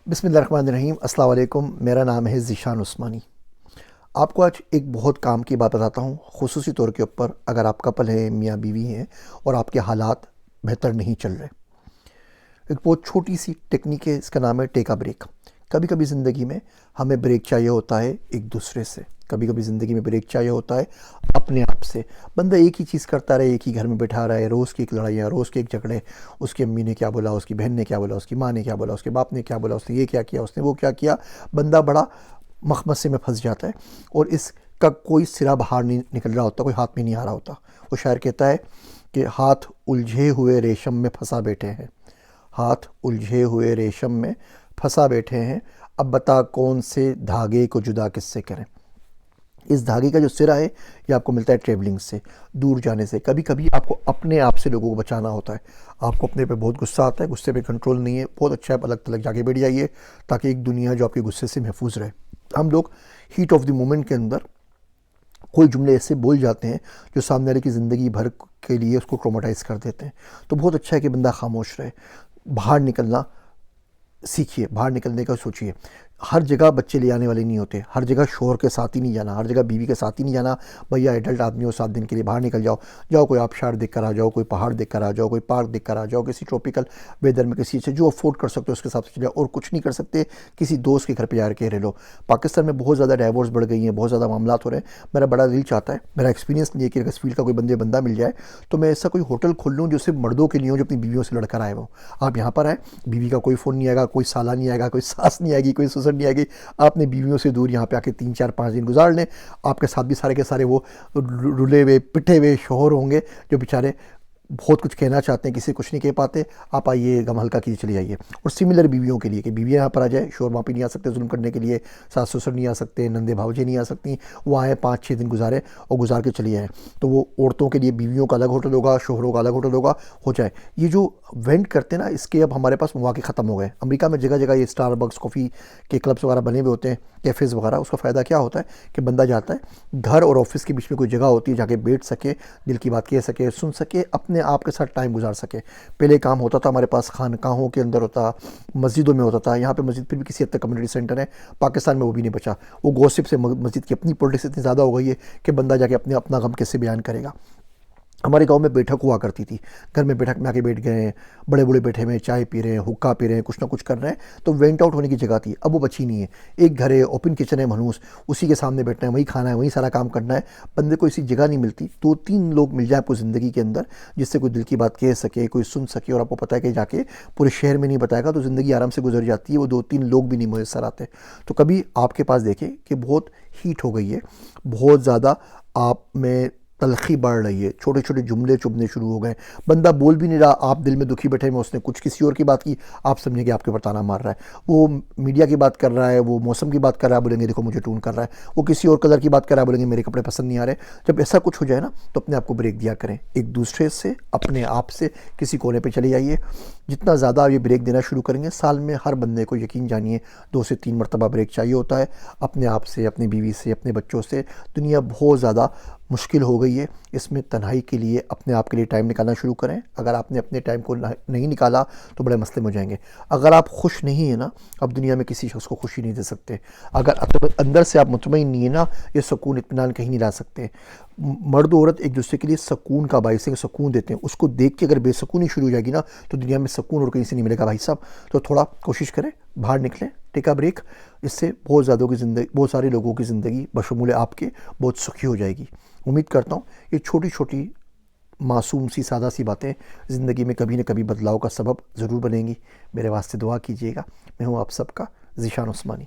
بسم اللہ الرحمن الرحیم۔ السلام علیکم، میرا نام ہے ذیشان عثمانی۔ آپ کو آج ایک بہت کام کی بات بتاتا ہوں، خصوصی طور کے اوپر اگر آپ کپل ہیں، میاں بیوی ہیں اور آپ کے حالات بہتر نہیں چل رہے۔ ایک بہت چھوٹی سی ٹیکنیک ہے، اس کا نام ہے ٹیک اے بریک۔ کبھی کبھی زندگی میں ہمیں بریک چاہیے ہوتا ہے ایک دوسرے سے، کبھی کبھی زندگی میں بریک چاہیے ہوتا ہے اپنے آپ سے۔ بندہ ایک ہی چیز کرتا رہے، ایک ہی گھر میں بیٹھا رہے، روز کی ایک لڑائیاں، روز کے ایک جھگڑے، اس کی امی نے کیا بولا، اس کی بہن نے کیا بولا، اس کی ماں نے کیا بولا، اس کے باپ نے کیا بولا، اس نے یہ کیا کیا، اس نے وہ کیا کیا۔ بندہ بڑا مخمصے میں پھنس جاتا ہے اور اس کا کوئی سرا باہر نہیں نکل رہا ہوتا، کوئی ہاتھ میں نہیں آ رہا ہوتا۔ وہ شاعر کہتا ہے کہ ہاتھ الجھے ہوئے ریشم میں پھنسا بیٹھے ہیں، ہاتھ الجھے ہوئے ریشم میں پھنسا بیٹھے ہیں، اب بتا کون سے دھاگے کو جدا کس سے کریں۔ اس دھاگے کا جو سرا ہے یہ آپ کو ملتا ہے ٹریولنگ سے، دور جانے سے۔ کبھی کبھی آپ کو اپنے آپ سے لوگوں کو بچانا ہوتا ہے۔ آپ کو اپنے پہ بہت غصہ آتا ہے، غصے پہ کنٹرول نہیں ہے، بہت اچھا ہے الگ تلگ جا کے بیٹھ جائیے تاکہ ایک دنیا جو آپ کے غصے سے محفوظ رہے۔ ہم لوگ ہیٹ آف دی مومنٹ کے اندر کوئی جملے ایسے بول جاتے ہیں جو سامنے والے کی زندگی بھر کے لیے اس کو ٹروماٹائز کر دیتے ہیں۔ تو بہت اچھا ہے کہ بندہ خاموش رہے، باہر نکلنا سیکھیے، باہر نکلنے کا سوچیے۔ ہر جگہ بچے لے آنے والے نہیں ہوتے، ہر جگہ شوہر کے ساتھ ہی نہیں جانا، ہر جگہ بیوی کے ساتھ ہی نہیں جانا۔ بھیا ایڈلٹ آدمی ہو، 7 دن کے لیے باہر نکل جاؤ، جاؤ کوئی آبشار دیکھ کر آ جاؤ، کوئی پہاڑ دیکھ کر آ جاؤ، کوئی پارک دیکھ کر آ جاؤ، کسی ٹراپیکل ویدر میں کسی سے جو افورڈ کر سکتے ہو اس کے حساب سے چلے جاؤ، اور کچھ نہیں کر سکتے کسی دوست کے گھر پہ جا کے رہ لو۔ پاکستان میں بہت زیادہ ڈائیورس بڑھ گئی ہیں، بہت زیادہ معاملات ہو رہے ہیں۔ میرا بڑا دل چاہتا ہے، میرا ایکسپیرینس نہیں ہے کہ اگر اس فیلڈ کا کوئی بندہ مل جائے تو میں ایسا کوئی ہوٹل کھول لوں جو صرف مردوں کے لیے ہو، جو اپنی بیویوں سے لڑ کر آئے ہو۔ آپ یہاں پر آئے، بیوی کا کوئی فون نہیں آئے گا، کوئی سالہ نہیں آئے گا، کوئی ساس نہیں آئے گی، کوئی سسر نہیں آئے گی۔ آپ نے بیویوں سے دور یہاں پہ آ کے 3 4 5 دن گزار لیں۔ آپ کے ساتھ بھی سارے کے سارے وہ رلے ہوئے پٹھے ہوئے شوہر ہوں گے جو بیچارے بہت کچھ کہنا چاہتے ہیں، کسی کچھ نہیں کہہ پاتے۔ آپ آئیے، غم ہلکا کیجیے، چلے جائیے۔ اور سملر بیویوں کے لیے کہ بیویاں یہاں پر آ جائے، شوہر وہاں پہ نہیں آ سکتے ظلم کرنے کے لیے، ساس سسر نہیں آ سکتے، نندے بھاوجے نہیں آ سکتی، وہ آئیں 5 6 دن گزارے اور گزار کے چلی جائیں۔ تو وہ عورتوں کے لیے بیویوں کا الگ ہوٹل ہوگا، شوہروں کا الگ ہوٹل ہوگا، ہو جائے۔ یہ جو وینٹ کرتے ہیں نا، اس کے اب ہمارے پاس مواقع ختم ہو گئے۔ امریکہ میں جگہ جگہ یہ اسٹار بکس کافی کے کلبس وغیرہ بنے ہوئے ہوتے ہیں، کیفیز وغیرہ۔ اس کا فائدہ کیا ہوتا ہے کہ بندہ جاتا ہے، گھر اور آفس کے بیچ میں کوئی جگہ ہوتی ہے، جا کے بیٹھ سکے، دل کی بات کہہ سکے، سن سکے، اپنے آپ کے ساتھ ٹائم گزار سکے۔ پہلے کام ہوتا تھا ہمارے پاس خانقاہوں کے اندر ہوتا، مسجدوں میں ہوتا تھا۔ یہاں پہ مسجد پھر بھی کسی حد تک کمیونٹی سینٹر ہے، پاکستان میں وہ بھی نہیں بچا۔ وہ گوسپ سے مسجد کی اپنی پولیٹکس اتنی زیادہ ہو گئی ہے کہ بندہ جا کے اپنا غم کیسے بیان کرے گا۔ ہمارے گاؤں میں بیٹھک ہوا کرتی تھی، گھر میں بیٹھک میں آ کے بیٹھ گئے ہیں، بڑے بوڑھے بیٹھے ہوئے ہیں، چائے پی رہے ہیں، حقہ پی رہے ہیں، کچھ نہ کچھ کر رہے ہیں، تو وینٹ آؤٹ ہونے کی جگہ تھی۔ اب وہ بچی نہیں ہے۔ ایک گھر ہے، اوپن کچن ہے منحوس، اسی کے سامنے بیٹھنا ہے، وہیں کھانا ہے، وہیں سارا کام کرنا ہے۔ بندے کو اسی جگہ نہیں ملتی۔ 2 3 لوگ مل جائیں آپ کو زندگی کے اندر جس سے کوئی دل کی بات کہہ سکے، کوئی سن سکے، اور آپ کو پتہ ہے کہ جا کے پورے شہر میں نہیں بتائے گا تو زندگی آرام سے گزر جاتی ہے۔ وہ 2 3 لوگ بھی نہیں میسر آتے۔ تو کبھی آپ کے پاس دیکھیں کہ بہت ہیٹ ہو گئی ہے، بہت زیادہ آپ میں تلخی بڑھ رہی ہے، چھوٹے چھوٹے جملے چبھنے شروع ہو گئے، بندہ بول بھی نہیں رہا، آپ دل میں دکھی بیٹھے میں، اس نے کچھ کسی اور کی بات کی، آپ سمجھیں کہ آپ کے اوپر تانا مار رہا ہے۔ وہ میڈیا کی بات کر رہا ہے، وہ موسم کی بات کر رہا ہے، بولیں گے دیکھو مجھے ٹون کر رہا ہے۔ وہ کسی اور کلر کی بات کر رہا ہے، بولیں گے میرے کپڑے پسند نہیں آ رہے۔ جب ایسا کچھ ہو جائے نا تو اپنے آپ کو بریک دیا کریں، ایک دوسرے سے، اپنے آپ سے کسی کونے پہ چلے جائیے۔ جتنا زیادہ آپ یہ بریک دینا شروع کریں گے، سال میں ہر بندے کو یقین جانیے 2 سے 3 مرتبہ بریک چاہیے ہوتا ہے، اپنے آپ سے، اپنی بیوی سے، اپنے بچوں سے۔ دنیا بہت زیادہ مشکل ہو گئی ہے، اس میں تنہائی کے لیے اپنے آپ کے لیے ٹائم نکالنا شروع کریں۔ اگر آپ نے اپنے ٹائم کو نہیں نکالا تو بڑے مسئلے میں ہو جائیں گے۔ اگر آپ خوش نہیں ہیں نا، اب دنیا میں کسی شخص کو خوشی نہیں دے سکتے۔ اگر اندر سے آپ مطمئن نہیں ہیں نا، یہ سکون اطمینان کہیں نہیں لا سکتے۔ مرد و عورت ایک دوسرے کے لیے سکون کا باعث ہے، سکون دیتے ہیں۔ اس کو دیکھ کے اگر بے سکونی شروع ہو جائے گی نا تو دنیا میں سکون اور کہیں سے نہیں ملے گا بھائی صاحب۔ تو تھوڑا کوشش کریں، باہر نکلیں، ٹیک اے بریک۔ اس سے بہت سارے لوگوں کی زندگی بشمول آپ کے بہت سکھی ہو جائے گی۔ امید کرتا ہوں یہ چھوٹی چھوٹی معصوم سی سادہ سی باتیں زندگی میں کبھی نہ کبھی بدلاؤ کا سبب ضرور بنیں گی۔ میرے واسطے دعا کیجیے گا۔ میں ہوں آپ سب کا ذیشان عثمانی۔